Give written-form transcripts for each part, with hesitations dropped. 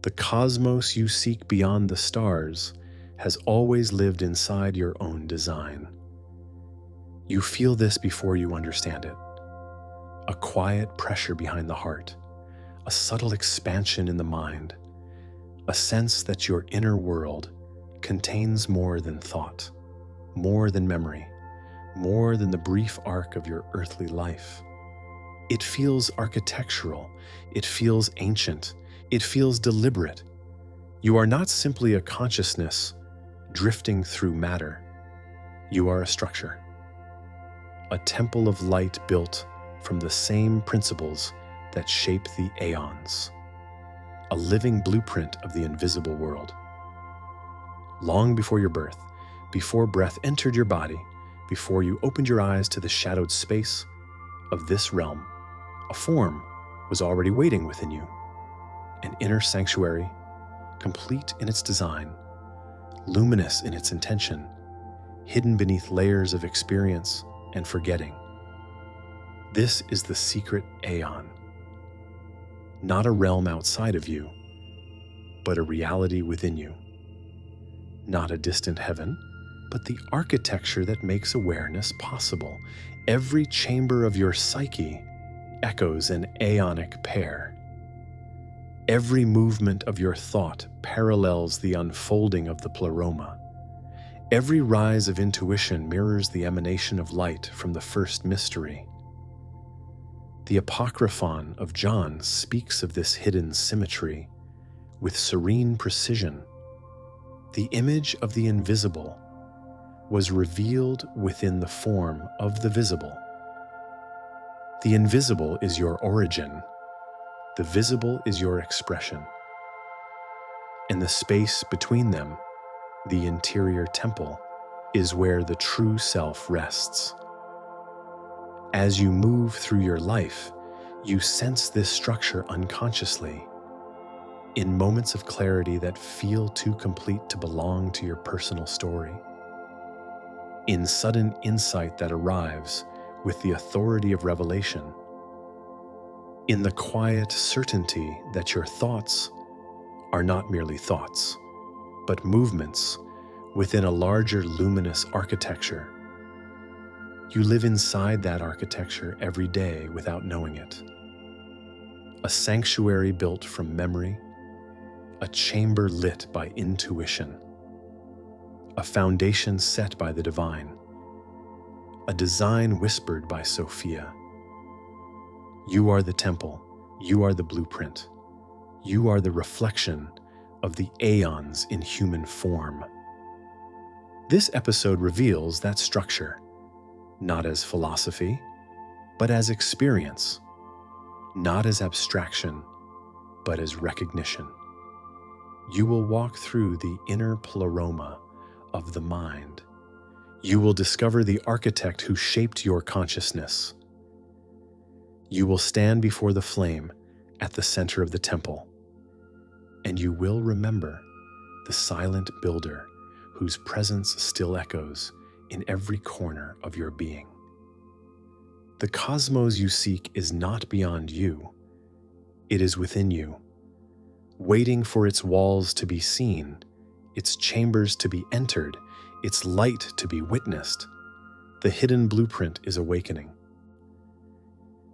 The cosmos you seek beyond the stars has always lived inside your own design. You feel this before you understand it. A quiet pressure behind the heart, a subtle expansion in the mind, a sense that your inner world contains more than thought, more than memory, more than the brief arc of your earthly life. It feels architectural, it feels ancient, it feels deliberate. You are not simply a consciousness drifting through matter. You are a structure, a temple of light built from the same principles that shape the Aeons, a living blueprint of the invisible world. Long before your birth, before breath entered your body, before you opened your eyes to the shadowed space of this realm, a form was already waiting within you, an inner sanctuary, complete in its design, luminous in its intention, hidden beneath layers of experience and forgetting. This is the secret Aeon, not a realm outside of you, but a reality within you. Not a distant heaven, but the architecture that makes awareness possible. Every chamber of your psyche echoes an aeonic pair. Every movement of your thought parallels the unfolding of the Pleroma. Every rise of intuition mirrors the emanation of light from the first mystery. The Apocryphon of John speaks of this hidden symmetry with serene precision. The image of the invisible was revealed within the form of the visible. The invisible is your origin. The visible is your expression. And the space between them, the interior temple, is where the true self rests. As you move through your life, you sense this structure unconsciously, in moments of clarity that feel too complete to belong to your personal story, in sudden insight that arrives with the authority of revelation, in the quiet certainty that your thoughts are not merely thoughts, but movements within a larger luminous architecture. You live inside that architecture every day without knowing it. A sanctuary built from memory, a chamber lit by intuition, a foundation set by the divine, a design whispered by Sophia. You are the temple, you are the blueprint, you are the reflection of the Aeons in human form. This episode reveals that structure, not as philosophy, but as experience, not as abstraction, but as recognition. You will walk through the inner pleroma of the mind. You will discover the architect who shaped your consciousness. You will stand before the flame at the center of the temple, and you will remember the silent builder whose presence still echoes in every corner of your being. The cosmos you seek is not beyond you. It is within you, waiting for its walls to be seen, its chambers to be entered, its light to be witnessed. The hidden blueprint is awakening.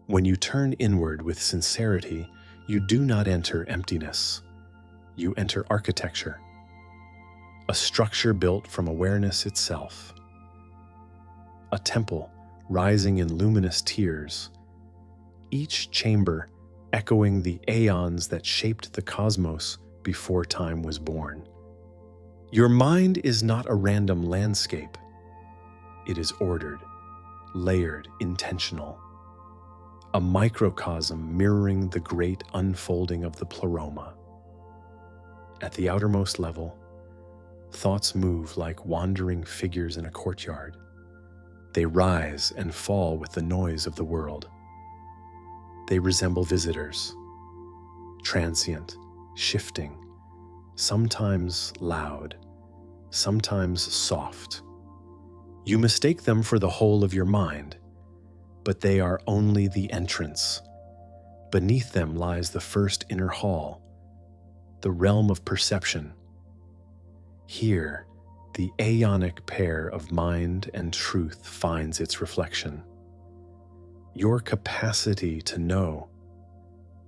When you turn inward with sincerity, you do not enter emptiness. You enter architecture, a structure built from awareness itself, a temple rising in luminous tiers, each chamber echoing the aeons that shaped the cosmos before time was born. Your mind is not a random landscape. It is ordered, layered, intentional. A microcosm mirroring the great unfolding of the Pleroma. At the outermost level, thoughts move like wandering figures in a courtyard. They rise and fall with the noise of the world. They resemble visitors, transient, shifting, sometimes loud, sometimes soft. You mistake them for the whole of your mind, but they are only the entrance. Beneath them lies the first inner hall, the realm of perception. Here, the aeonic pair of mind and truth finds its reflection. Your capacity to know,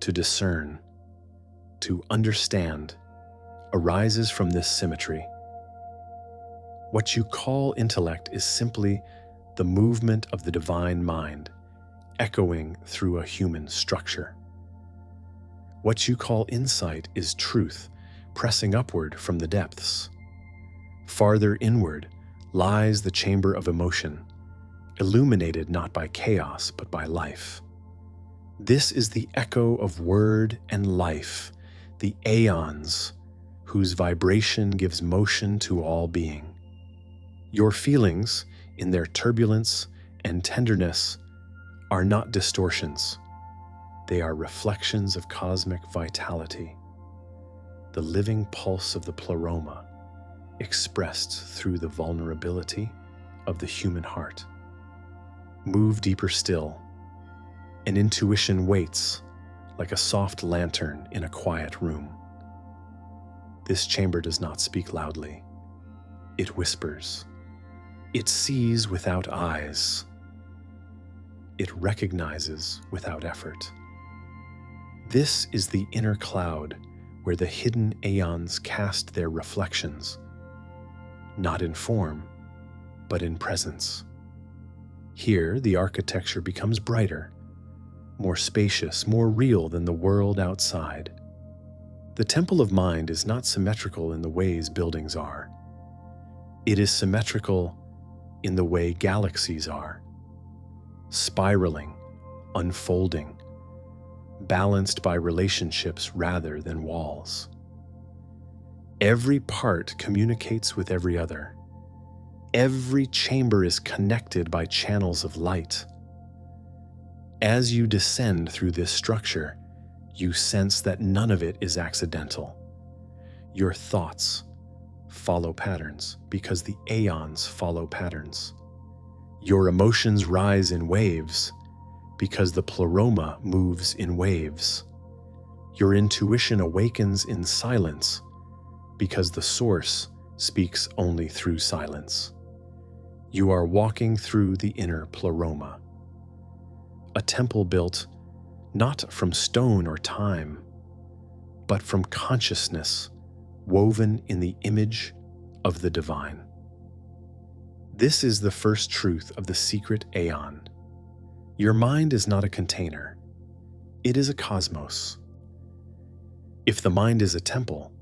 to discern, to understand arises from this symmetry. What you call intellect is simply the movement of the divine mind, echoing through a human structure. What you call insight is truth, pressing upward from the depths. Farther inward lies the chamber of emotion, illuminated not by chaos but by life. This is the echo of word and life, the aeons, whose vibration gives motion to all being. Your feelings, in their turbulence and tenderness, are not distortions. They are reflections of cosmic vitality, the living pulse of the Pleroma, expressed through the vulnerability of the human heart. Move deeper still. An intuition waits like a soft lantern in a quiet room. This chamber does not speak loudly. It whispers. It sees without eyes. It recognizes without effort. This is the inner cloud where the hidden aeons cast their reflections, not in form, but in presence. Here, the architecture becomes brighter, more spacious, more real than the world outside. The temple of mind is not symmetrical in the ways buildings are. It is symmetrical in the way galaxies are, spiraling, unfolding, balanced by relationships rather than walls. Every part communicates with every other. Every chamber is connected by channels of light. As you descend through this structure, you sense that none of it is accidental. Your thoughts follow patterns because the aeons follow patterns. Your emotions rise in waves because the Pleroma moves in waves. Your intuition awakens in silence because the source speaks only through silence. You are walking through the inner Pleroma, a temple built not from stone or time, but from consciousness woven in the image of the divine. This is the first truth of the secret Aeon. Your mind is not a container. It is a cosmos. If the mind is a temple,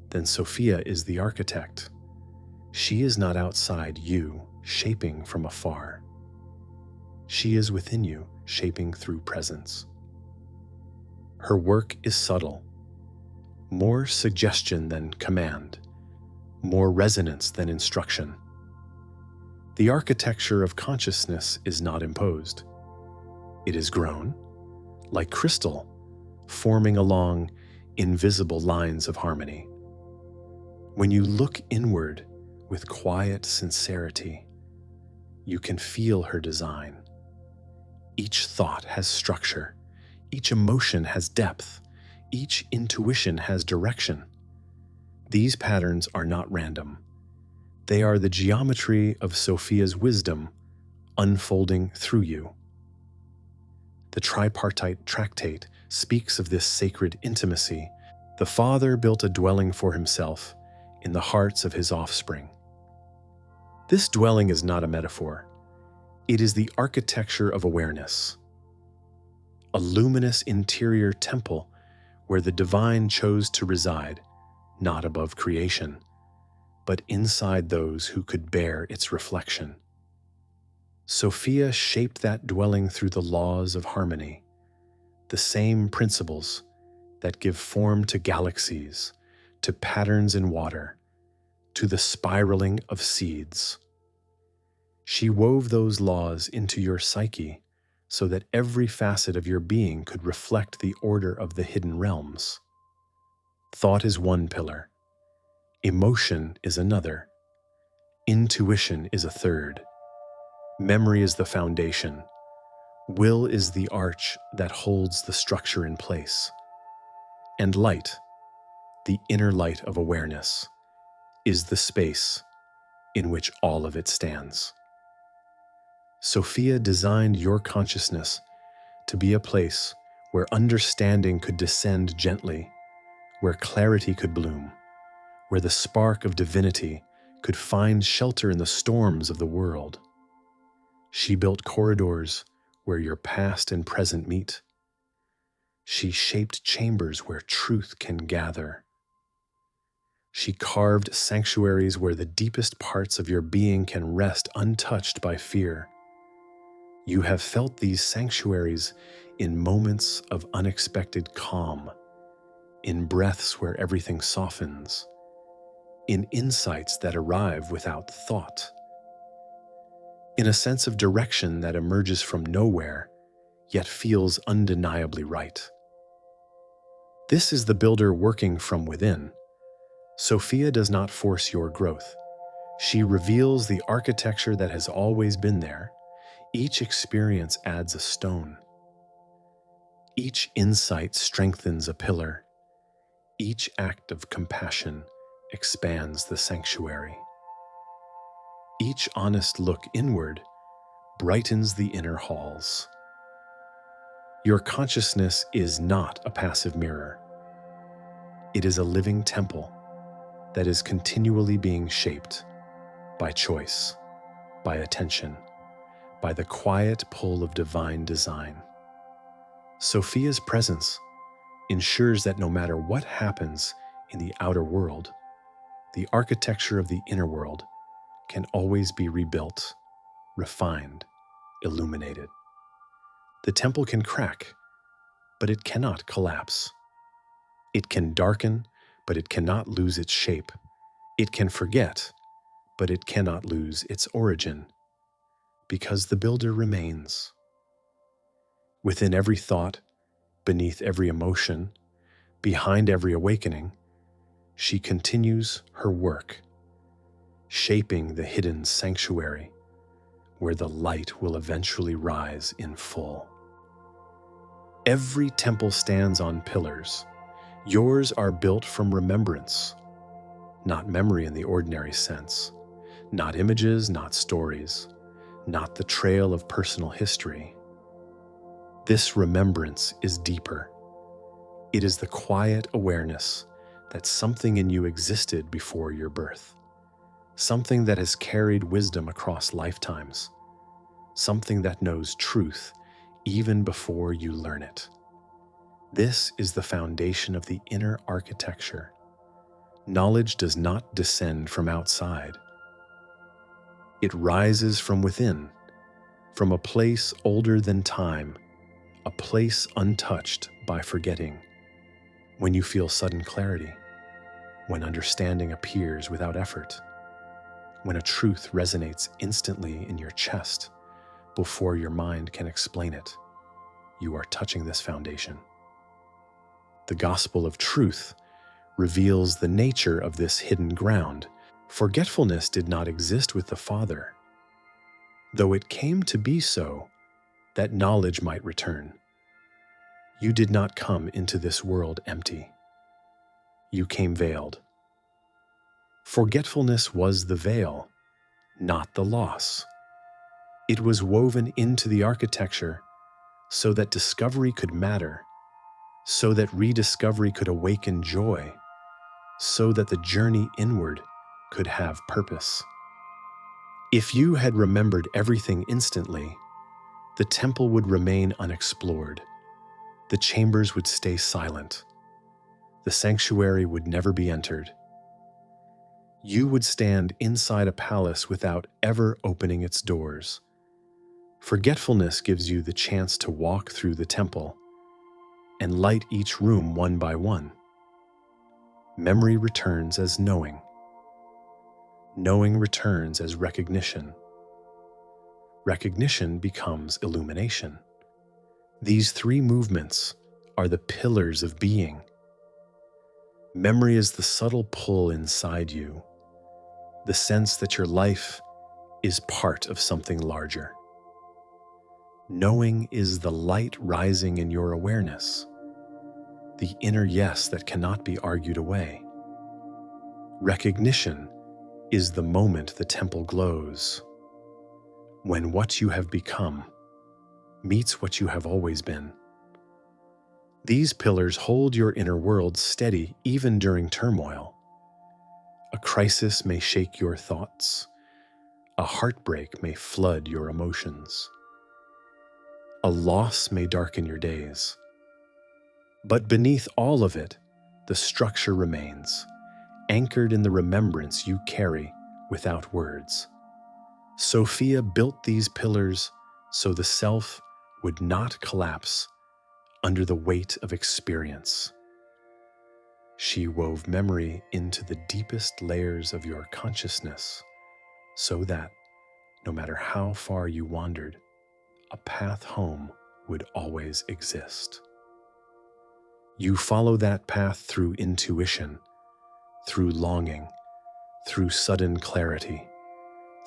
then Sophia is the architect. She is not outside you, shaping from afar. She is within you, shaping through presence. Her work is subtle, more suggestion than command, more resonance than instruction. The architecture of consciousness is not imposed. It is grown, like crystal, forming along invisible lines of harmony. When you look inward with quiet sincerity, you can feel her design. Each thought has structure, each emotion has depth, each intuition has direction. These patterns are not random. They are the geometry of Sophia's wisdom unfolding through you. The tripartite tractate speaks of this sacred intimacy. The Father built a dwelling for himself in the hearts of his offspring. This dwelling is not a metaphor. It is the architecture of awareness, a luminous interior temple where the divine chose to reside, not above creation, but inside those who could bear its reflection. Sophia shaped that dwelling through the laws of harmony, the same principles that give form to galaxies, to patterns in water, to the spiraling of seeds. She wove those laws into your psyche so that every facet of your being could reflect the order of the hidden realms. Thought is one pillar, emotion is another, intuition is a third, memory is the foundation, will is the arch that holds the structure in place, and light, the inner light of awareness, is the space in which all of it stands. Sophia designed your consciousness to be a place where understanding could descend gently, where clarity could bloom, where the spark of divinity could find shelter in the storms of the world. She built corridors where your past and present meet. She shaped chambers where truth can gather. She carved sanctuaries where the deepest parts of your being can rest untouched by fear. You have felt these sanctuaries in moments of unexpected calm, in breaths where everything softens, in insights that arrive without thought, in a sense of direction that emerges from nowhere, yet feels undeniably right. This is the builder working from within. Sophia does not force your growth. She reveals the architecture that has always been there. Each experience adds a stone. Each insight strengthens a pillar. Each act of compassion expands the sanctuary. Each honest look inward brightens the inner halls. Your consciousness is not a passive mirror. It is a living temple that is continually being shaped by choice, by attention, by the quiet pull of divine design. Sophia's presence ensures that no matter what happens in the outer world, the architecture of the inner world can always be rebuilt, refined, illuminated. The temple can crack, but it cannot collapse. It can darken, but it cannot lose its shape. It can forget, but it cannot lose its origin, because the builder remains. Within every thought, beneath every emotion, behind every awakening, she continues her work, shaping the hidden sanctuary where the light will eventually rise in full. Every temple stands on pillars. Yours are built from remembrance, not memory in the ordinary sense, not images, not stories, not the trail of personal history. This remembrance is deeper. It is the quiet awareness that something in you existed before your birth, something that has carried wisdom across lifetimes, something that knows truth even before you learn it. This is the foundation of the inner architecture. Knowledge does not descend from outside. It rises from within, from a place older than time, a place untouched by forgetting. When you feel sudden clarity, when understanding appears without effort, when a truth resonates instantly in your chest before your mind can explain it, you are touching this foundation. The gospel of truth reveals the nature of this hidden ground. Forgetfulness did not exist with the Father, though it came to be so that knowledge might return. You did not come into this world empty. You came veiled. Forgetfulness was the veil, not the loss. It was woven into the architecture so that discovery could matter, so that rediscovery could awaken joy, so that the journey inward could have purpose. If you had remembered everything instantly, the temple would remain unexplored. The chambers would stay silent. The sanctuary would never be entered. You would stand inside a palace without ever opening its doors. Forgetfulness gives you the chance to walk through the temple and light each room one by one. Memory returns as knowing. Knowing returns as recognition. Recognition becomes illumination. These three movements are the pillars of being. Memory is the subtle pull inside you, the sense that your life is part of something larger. Knowing is the light rising in your awareness. the inner yes that cannot be argued away. Recognition is the moment the temple glows, when what you have become meets what you have always been. These pillars hold your inner world steady even during turmoil. A crisis may shake your thoughts. A heartbreak may flood your emotions. A loss may darken your days. But beneath all of it, the structure remains, anchored in the remembrance you carry without words. Sophia built these pillars so the self would not collapse under the weight of experience. She wove memory into the deepest layers of your consciousness so that, no matter how far you wandered, a path home would always exist. You follow that path through intuition, through longing, through sudden clarity,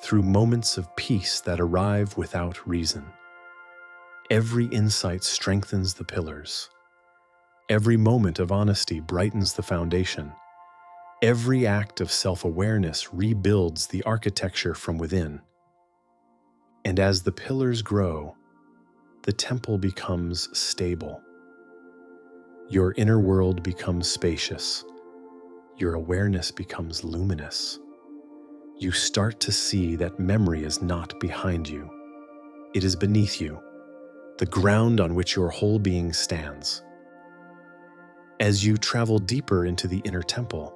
through moments of peace that arrive without reason. Every insight strengthens the pillars. Every moment of honesty brightens the foundation. Every act of self-awareness rebuilds the architecture from within. And as the pillars grow, the temple becomes stable. Your inner world becomes spacious. Your awareness becomes luminous. You start to see that memory is not behind you. It is beneath you, the ground on which your whole being stands. As you travel deeper into the inner temple,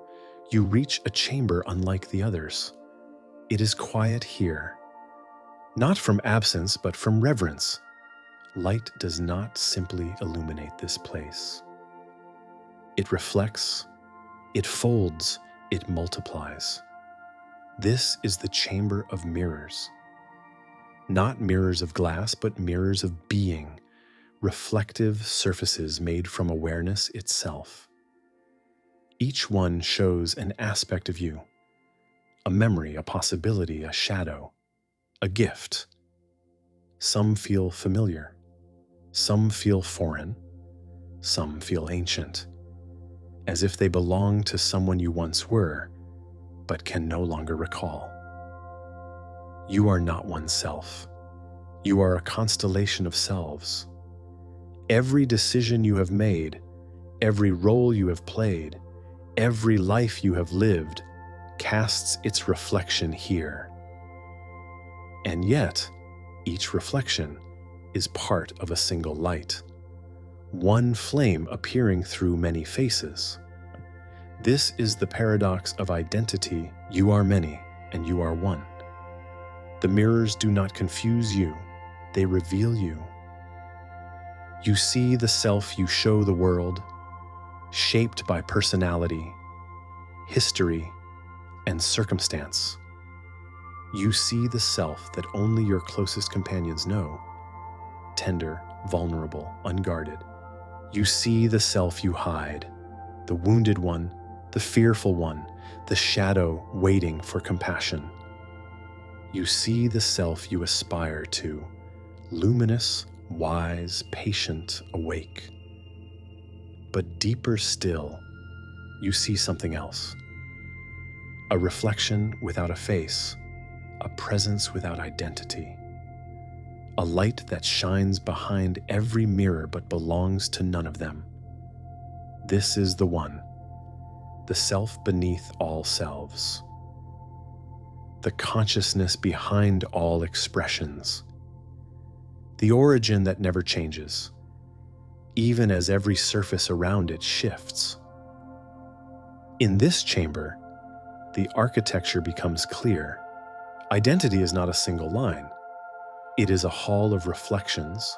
you reach a chamber unlike the others. It is quiet here, not from absence, but from reverence. Light does not simply illuminate this place. It reflects, it folds, it multiplies. This is the chamber of mirrors. Not mirrors of glass, but mirrors of being, reflective surfaces made from awareness itself. Each one shows an aspect of you, a memory, a possibility, a shadow, a gift. Some feel familiar, some feel foreign, some feel ancient, as if they belong to someone you once were, but can no longer recall. You are not oneself. You are a constellation of selves. Every decision you have made, every role you have played, every life you have lived casts its reflection here. And yet, each reflection is part of a single light, one flame appearing through many faces. This is the paradox of identity. You are many, and you are one. The mirrors do not confuse you, they reveal you. You see the self you show the world, shaped by personality, history, and circumstance. You see the self that only your closest companions know, tender, vulnerable, unguarded. You see the self you hide, the wounded one, the fearful one, the shadow waiting for compassion. You see the self you aspire to, luminous, wise, patient, awake. But deeper still, you see something else. A reflection without a face, a presence without identity. A light that shines behind every mirror but belongs to none of them. This is the one, the self beneath all selves. The consciousness behind all expressions. The origin that never changes, even as every surface around it shifts. In this chamber, the architecture becomes clear. Identity is not a single line. It is a hall of reflections,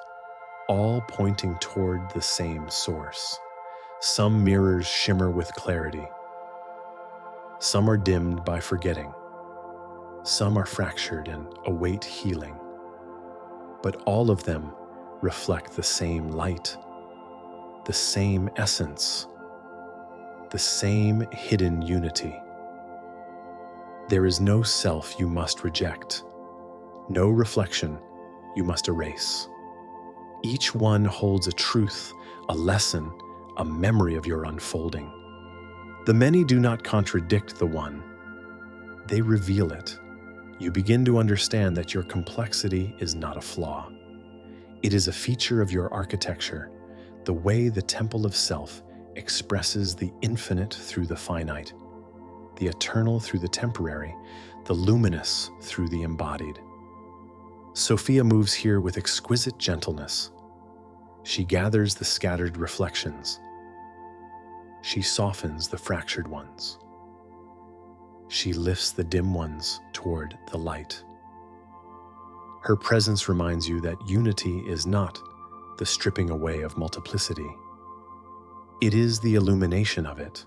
all pointing toward the same source. Some mirrors shimmer with clarity. Some are dimmed by forgetting. Some are fractured and await healing. But all of them reflect the same light, the same essence, the same hidden unity. There is no self you must reject, no reflection you must erase. Each one holds a truth, a lesson, a memory of your unfolding. The many do not contradict the one. They reveal it. You begin to understand that your complexity is not a flaw. It is a feature of your architecture, the way the temple of self expresses the infinite through the finite, the eternal through the temporary, the luminous through the embodied. Sophia moves here with exquisite gentleness. She gathers the scattered reflections. She softens the fractured ones. She lifts the dim ones toward the light. Her presence reminds you that unity is not the stripping away of multiplicity. It is the illumination of it.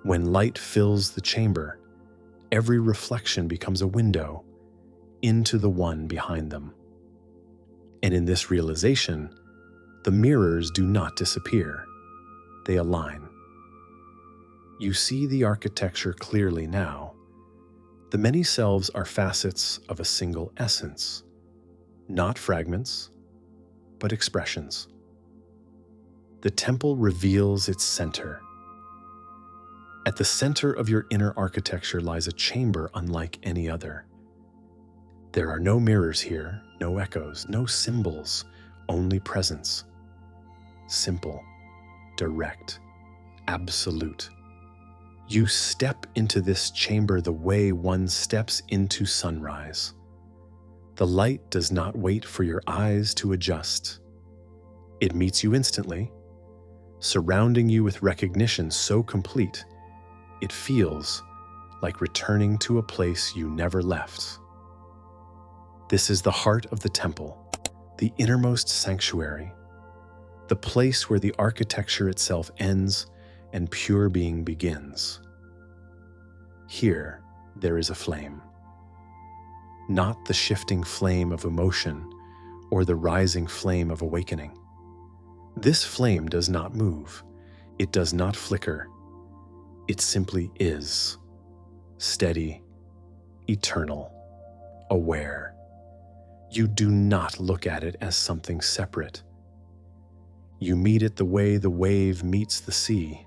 When light fills the chamber, every reflection becomes a window into the one behind them. And in this realization, the mirrors do not disappear. They align. You see the architecture clearly now. The many selves are facets of a single essence, not fragments, but expressions. The temple reveals its center. At the center of your inner architecture lies a chamber unlike any other. There are no mirrors here, no echoes, no symbols, only presence. Simple, direct, absolute. You step into this chamber the way one steps into sunrise. The light does not wait for your eyes to adjust. It meets you instantly, surrounding you with recognition so complete, it feels like returning to a place you never left. This is the heart of the temple, the innermost sanctuary, the place where the architecture itself ends and pure being begins. Here, there is a flame. Not the shifting flame of emotion or the rising flame of awakening. This flame does not move. It does not flicker. It simply is. Steady, eternal, aware. You do not look at it as something separate. You meet it the way the wave meets the sea.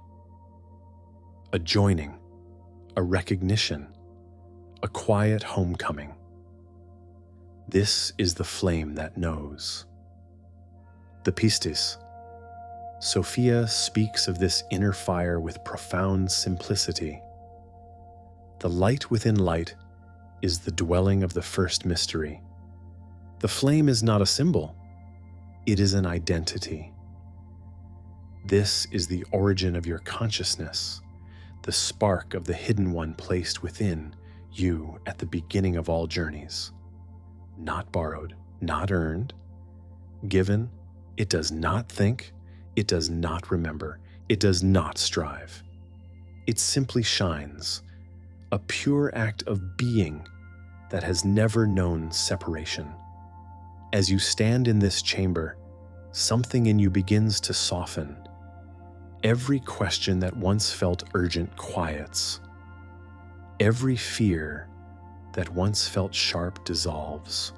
A joining, a recognition, a quiet homecoming. This is the flame that knows. The pistis. Sophia speaks of this inner fire with profound simplicity. The light within light is the dwelling of the first mystery. The flame is not a symbol, it is an identity. This is the origin of your consciousness, the spark of the hidden one placed within you at the beginning of all journeys. Not borrowed, not earned, given. It does not think, it does not remember, it does not strive. It simply shines, a pure act of being that has never known separation. As you stand in this chamber, something in you begins to soften. Every question that once felt urgent quiets. Every fear that once felt sharp dissolves.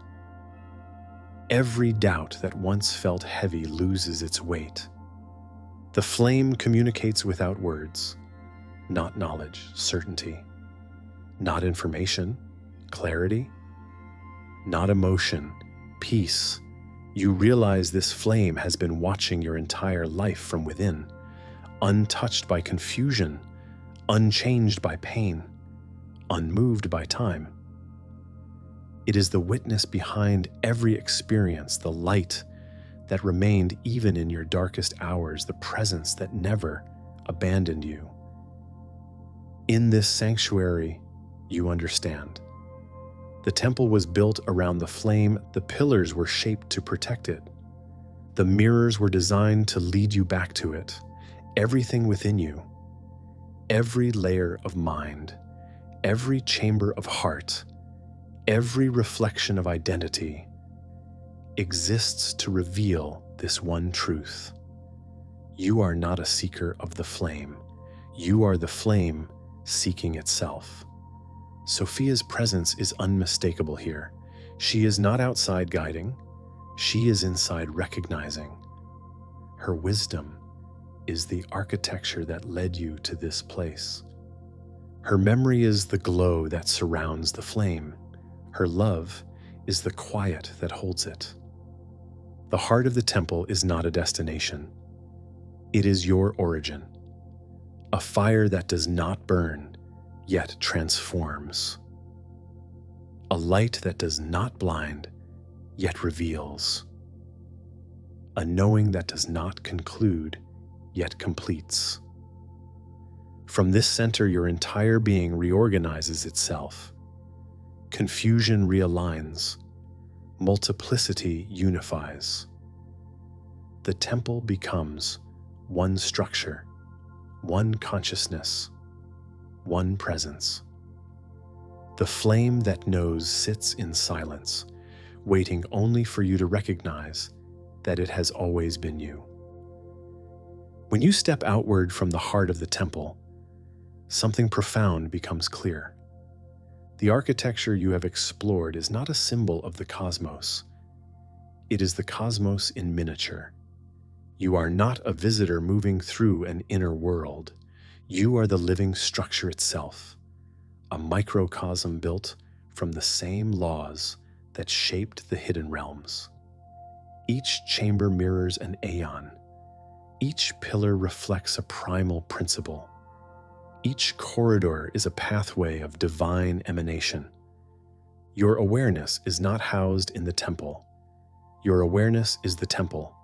Every doubt that once felt heavy loses its weight. The flame communicates without words, not knowledge, certainty, not information, clarity, not emotion, peace. You realize this flame has been watching your entire life from within, untouched by confusion, unchanged by pain, unmoved by time. It is the witness behind every experience, the light that remained even in your darkest hours, the presence that never abandoned you. In this sanctuary, you understand. The temple was built around the flame, the pillars were shaped to protect it. The mirrors were designed to lead you back to it. Everything within you, every layer of mind, every chamber of heart, every reflection of identity exists to reveal this one truth. You are not a seeker of the flame. You are the flame seeking itself. Sophia's presence is unmistakable here. She is not outside guiding. She is inside recognizing. Her wisdom is the architecture that led you to this place. Her memory is the glow that surrounds the flame. Her love is the quiet that holds it. The heart of the temple is not a destination. It is your origin, a fire that does not burn, yet transforms. A light that does not blind, yet reveals. A knowing that does not conclude, yet completes. From this center, your entire being reorganizes itself. Confusion realigns. Multiplicity unifies. The temple becomes one structure, one consciousness, one presence. The flame that knows sits in silence, waiting only for you to recognize that it has always been you. When you step outward from the heart of the temple, something profound becomes clear. The architecture you have explored is not a symbol of the cosmos. It is the cosmos in miniature. You are not a visitor moving through an inner world. You are the living structure itself, a microcosm built from the same laws that shaped the hidden realms. Each chamber mirrors an Aeon. Each pillar reflects a primal principle. Each corridor is a pathway of divine emanation. Your awareness is not housed in the temple. Your awareness is the temple.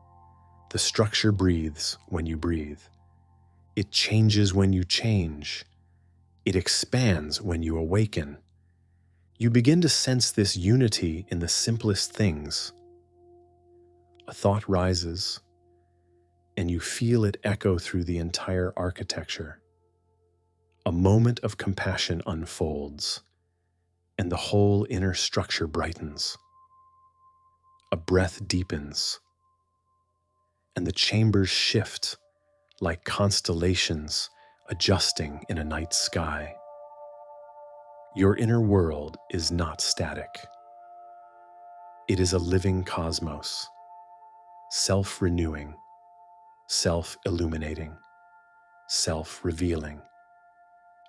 The structure breathes when you breathe. It changes when you change. It expands when you awaken. You begin to sense this unity in the simplest things. A thought rises, and you feel it echo through the entire architecture. A moment of compassion unfolds, and the whole inner structure brightens. A breath deepens, and the chambers shift like constellations adjusting in a night sky. Your inner world is not static. It is a living cosmos, self-renewing, self-illuminating, self-revealing.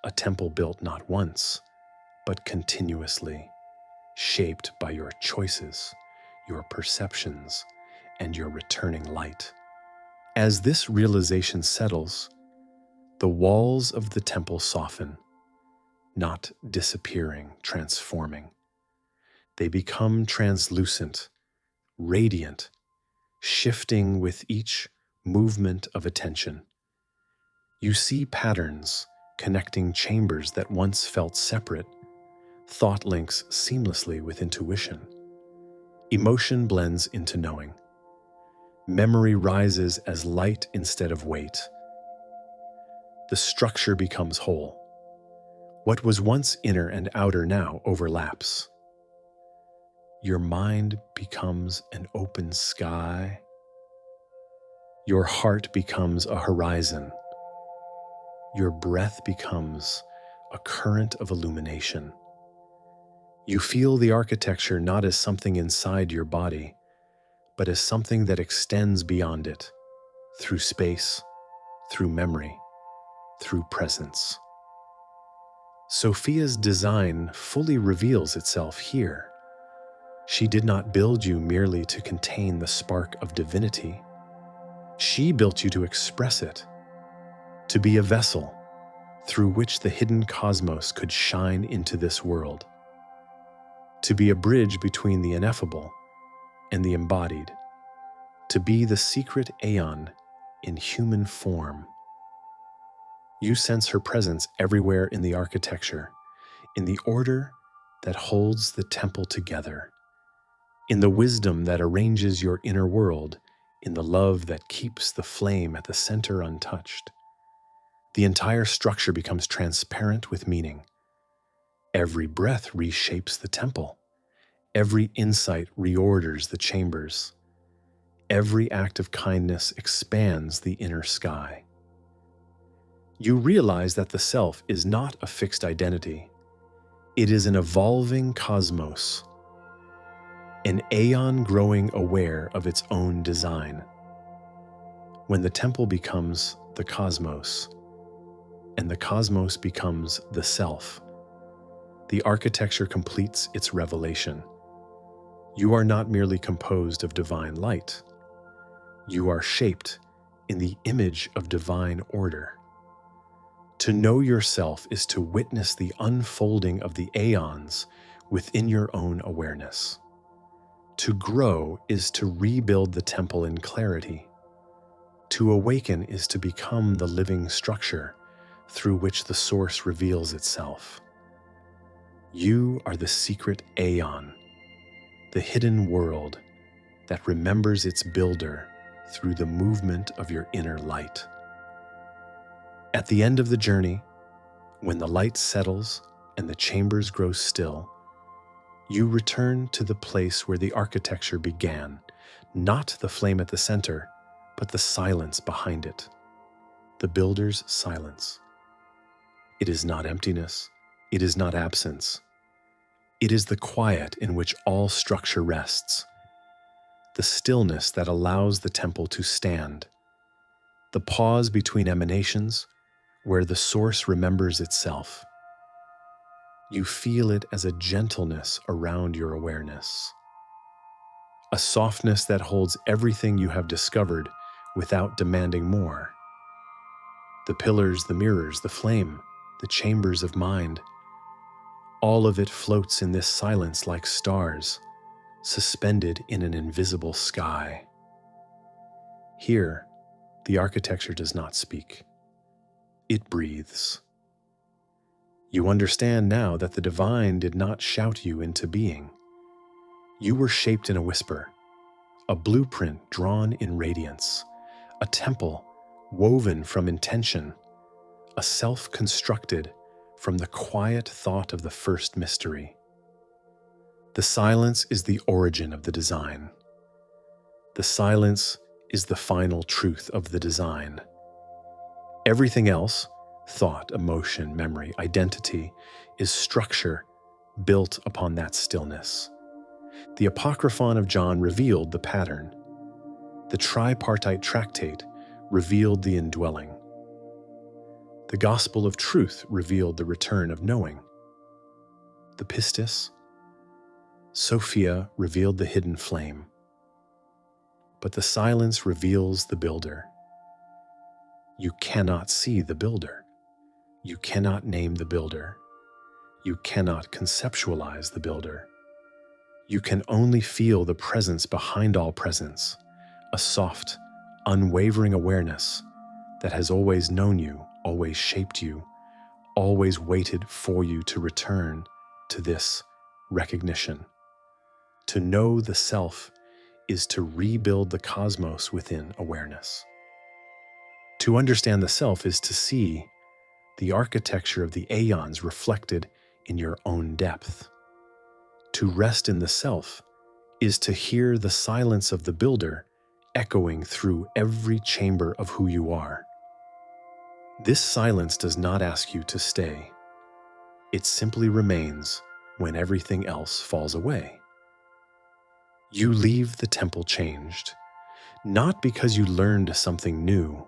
A temple built not once, but continuously, shaped by your choices, your perceptions, and your returning light. As this realization settles, the walls of the temple soften, not disappearing, transforming. They become translucent, radiant, shifting with each movement of attention. You see patterns connecting chambers that once felt separate, thought links seamlessly with intuition. Emotion blends into knowing. Memory rises as light instead of weight. The structure becomes whole. What was once inner and outer now overlaps. Your mind becomes an open sky. Your heart becomes a horizon. Your breath becomes a current of illumination. You feel the architecture not as something inside your body, but as something that extends beyond it, through space, through memory, through presence. Sophia's design fully reveals itself here. She did not build you merely to contain the spark of divinity. She built you to express it, to be a vessel through which the hidden cosmos could shine into this world, to be a bridge between the ineffable and the embodied, to be the secret Aeon in human form. You sense her presence everywhere in the architecture, in the order that holds the temple together, in the wisdom that arranges your inner world, in the love that keeps the flame at the center untouched. The entire structure becomes transparent with meaning. Every breath reshapes the temple. Every insight reorders the chambers. Every act of kindness expands the inner sky. You realize that the self is not a fixed identity. It is an evolving cosmos, an Aeon growing aware of its own design. When the temple becomes the cosmos, and the cosmos becomes the self. The architecture completes its revelation. You are not merely composed of divine light. You are shaped in the image of divine order. To know yourself is to witness the unfolding of the aeons within your own awareness. To grow is to rebuild the temple in clarity. To awaken is to become the living structure through which the source reveals itself. You are the secret Aeon, the hidden world that remembers its builder through the movement of your inner light. At the end of the journey, when the light settles and the chambers grow still, you return to the place where the architecture began, not the flame at the center, but the silence behind it, the builder's silence. It is not emptiness, it is not absence. It is the quiet in which all structure rests, the stillness that allows the temple to stand, the pause between emanations where the source remembers itself. You feel it as a gentleness around your awareness, a softness that holds everything you have discovered without demanding more. The pillars, the mirrors, the flame, the chambers of mind, all of it floats in this silence like stars, suspended in an invisible sky. Here, the architecture does not speak. It breathes. You understand now that the divine did not shout you into being. You were shaped in a whisper, a blueprint drawn in radiance, a temple woven from intention, a self constructed from the quiet thought of the first mystery. The silence is the origin of the design. The silence is the final truth of the design. Everything else, thought, emotion, memory, identity, is structure built upon that stillness. The Apocryphon of John revealed the pattern. The tripartite tractate revealed the indwelling. The Gospel of Truth revealed the return of knowing. The Pistis, Sophia revealed the hidden flame. But the silence reveals the builder. You cannot see the builder. You cannot name the builder. You cannot conceptualize the builder. You can only feel the presence behind all presence, a soft, unwavering awareness that has always known you, always shaped you, always waited for you to return to this recognition. To know the self is to rebuild the cosmos within awareness. To understand the self is to see the architecture of the aeons reflected in your own depth. To rest in the self is to hear the silence of the builder echoing through every chamber of who you are. This silence does not ask you to stay. It simply remains when everything else falls away. You leave the temple changed, not because you learned something new,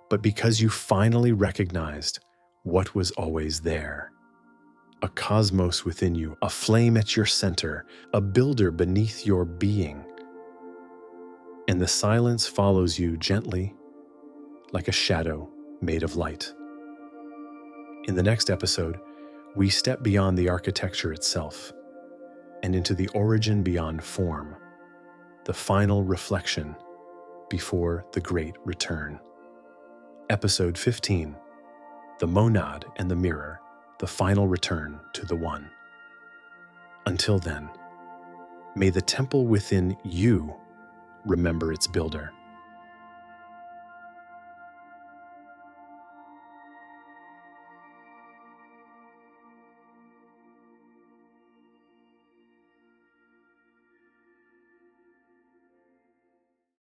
but because you finally recognized what was always there. A cosmos within you, a flame at your center, a builder beneath your being. And the silence follows you gently, like a shadow made of light. In the next episode, we step beyond the architecture itself and into the origin beyond form, the final reflection before the great return. Episode 15, The Monad and the Mirror, the final return to the One. Until then, may the temple within you remember its builder.